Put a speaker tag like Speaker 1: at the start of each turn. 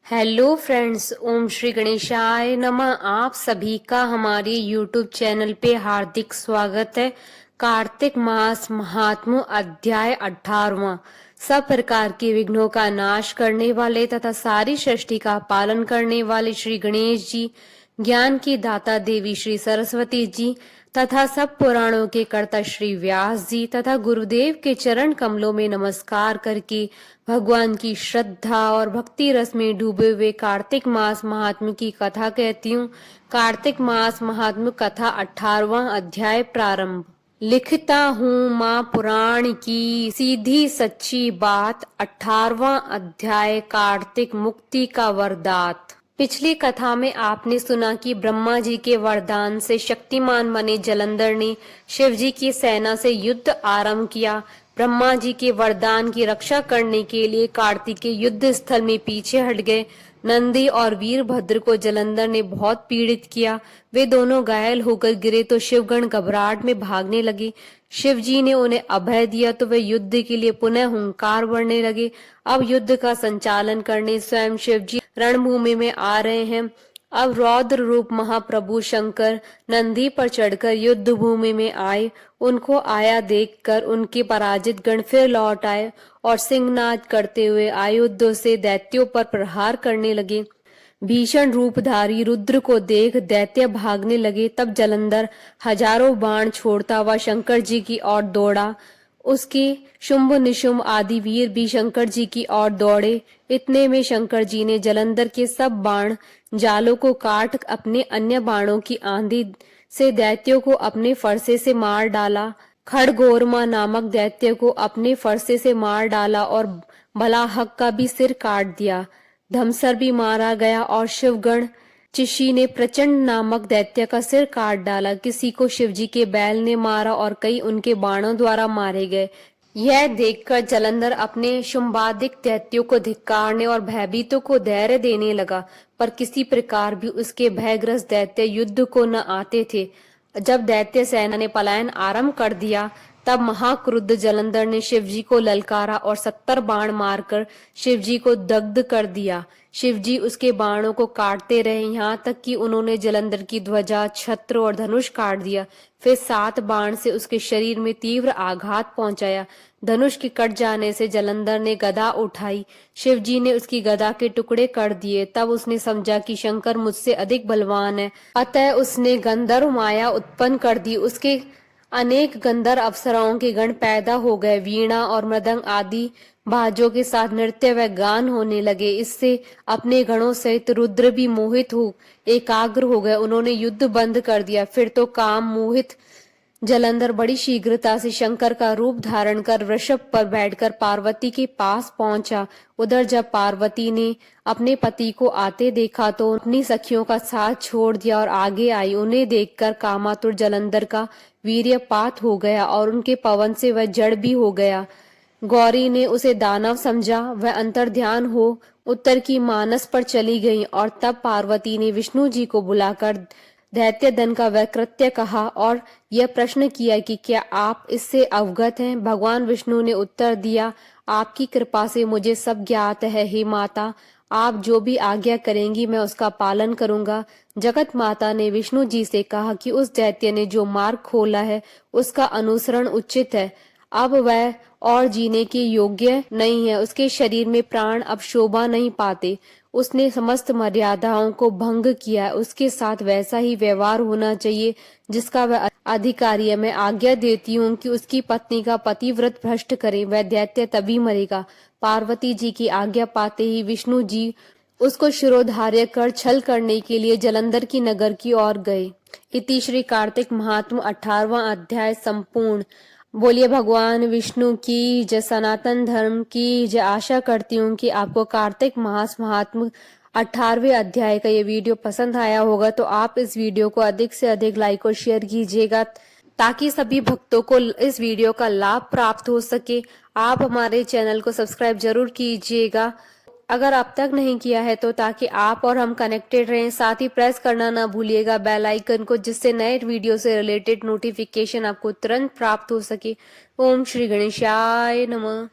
Speaker 1: Hello friends, ओम श्री गणेशाय नमः। आप सभी का हमारे यूट्यूब चैनल पे हार्दिक स्वागत है। कार्तिक मास महात्म्य अध्याय 18वां। सब प्रकार के विघ्नों का नाश करने वाले तथा सारी सृष्टि का पालन करने वाले श्री गणेश जी, ज्ञान की दाता देवी श्री सरस्वती जी तथा सब पुराणों के कर्ता श्री व्यास जी तथा गुरुदेव के चरण कमलों में नमस्कार करके भगवान की श्रद्धा और भक्ति रस में डूबे हुए कार्तिक मास महात्म्य की कथा कहती हूँ। कार्तिक मास महात्म्य कथा 18वां अध्याय प्रारंभ। लिखता हूँ माँ पुराण की सीधी सच्ची बात। 18वां अध्याय कार्तिक मुक्ति का वरदात। पिछली कथा में आपने सुना कि ब्रह्मा जी के वरदान से शक्तिमान बने जलंधर ने शिव जी की सेना से युद्ध आरंभ किया। ब्रह्मा जी के वरदान की रक्षा करने के लिए कार्तिकेय युद्ध स्थल में पीछे हट गए। नंदी और वीरभद्र को जलंधर ने बहुत पीड़ित किया। वे दोनों घायल होकर गिरे तो शिवगण घबराहट में भागने लगे। शिव जी ने उन्हें अभय दिया तो वे युद्ध के लिए पुनः हुंकार भरने लगे। अब युद्ध का संचालन करने स्वयं शिव जी रणभूमि में आ रहे हैं। अब रौद्र रूप महाप्रभु शंकर नंदी पर चढ़कर युद्ध भूमि में आए। उनको आया देखकर उनके पराजित गण फिर लौट आए और सिंहनाद करते हुए आयुधों से दैत्यों पर प्रहार करने लगे। भीषण रूपधारी रुद्र को देख दैत्य भागने लगे। तब जलंधर हजारों बाण छोड़ता हुआ शंकर जी की ओर दौड़ा। उसके शुंभ निशुंभ आदि वीर भी शंकर जी की ओर दौड़े। इतने में शंकर जी ने जलंधर के सब बाण जालों को काट अपने अन्य बाणों की आंधी से दैत्यों को अपने फरसे से मार डाला। खड़गोरमा नामक दैत्य को अपने फरसे से मार डाला और बलाहक का भी सिर काट दिया। धमसर भी मारा गया और शिवगण चिशी ने प्रचंड नामक दैत्य का सिर काट डाला। किसी को शिवजी के बैल ने मारा और कई उनके बाणों द्वारा मारे गए। यह देखकर जलंधर अपने शुंभादिक दैत्यों को धिक्कारने और भयभीतों को धैर्य देने लगा, पर किसी प्रकार भी उसके भयग्रस्त दैत्य युद्ध को न आते थे। जब दैत्य सेना ने पलायन आरंभ कर दिया तब महाक्रुद्ध जलंधर ने शिवजी को ललकारा और 70 बाण मारकर शिवजी को दग्ध कर दिया। शिवजी उसके बाणों को काटते रहे, यहाँ तक कि उन्होंने जलंधर की ध्वजा, छत्र और धनुष काट दिया। फिर 7 बाण से उसके शरीर में तीव्र आघात पहुंचाया। धनुष के कट जाने से जलंधर ने गदा उठाई। शिवजी ने उसकी गदा के टुकड़े कर दिए। तब उसने समझा कि शंकर मुझसे अधिक बलवान है, अतः उसने गंधर्व माया उत्पन्न कर दी। उसके अनेक गंधर्व अप्सराओं के गण पैदा हो गए। वीणा और मृदंग आदि बाजों के साथ नृत्य व गान होने लगे। इससे अपने गणों सहित रुद्र भी मोहित हो एकाग्र हो गए। उन्होंने युद्ध बंद कर दिया। फिर तो काम मोहित जलंधर बड़ी शीघ्रता से शंकर का रूप धारण कर वृषभ पर बैठकर पार्वती के पास पहुंचा। उधर जब पार्वती ने अपने पति को आते देखा तो अपनी सखियों का साथ छोड़ दिया और आगे आई। उन्हें देखकर कामातुर जलंधर का वीर्यपात हो गया और उनके पवन से वह जड़ भी हो गया। गौरी ने उसे दानव समझा। वह अंतर्ध्यान हो उत्तर की मानस पर चली गई और तब पार्वती ने विष्णु जी को बुलाकर दैत्य दन का वह कृत्य कहा और यह प्रश्न किया कि क्या आप इससे अवगत हैं। भगवान विष्णु ने उत्तर दिया, आपकी कृपा से मुझे सब ज्ञात है हे माता। आप जो भी आज्ञा करेंगी मैं उसका पालन करूंगा। जगत माता ने विष्णु जी से कहा कि उस दैत्य ने जो मार्ग खोला है उसका अनुसरण उचित है। अब वह और जीने के योग्य नहीं है। उसके शरीर में प्राण अब शोभा नहीं पाते। उसने समस्त मर्यादाओं को भंग किया। उसके साथ वैसा ही व्यवहार होना चाहिए जिसका वह अधिकारी है। मैं आज्ञा देती हूँ कि उसकी पत्नी का पतिव्रत भ्रष्ट करे। वह दैत्य तभी मरेगा। पार्वती जी की आज्ञा पाते ही विष्णु जी उसको शिरोधार्य कर छल करने के लिए जलंधर की नगर की ओर गए। इति श्री कार्तिक महात्म्य 18वां अध्याय संपूर्ण। बोलिए भगवान विष्णु की जय, सनातन धर्म की जय। आशा करती हूँ कि आपको कार्तिक मास महात्म्य 18वें अध्याय का ये वीडियो पसंद आया होगा, तो आप इस वीडियो को अधिक से अधिक लाइक और शेयर कीजिएगा ताकि सभी भक्तों को इस वीडियो का लाभ प्राप्त हो सके। आप हमारे चैनल को सब्सक्राइब जरूर कीजिएगा अगर अब तक नहीं किया है तो, ताकि आप और हम कनेक्टेड रहें। साथ ही प्रेस करना ना भूलिएगा बेल आइकन को, जिससे नए वीडियो से रिलेटेड नोटिफिकेशन आपको तुरंत प्राप्त हो सके। ओम श्री गणेशाय नमः।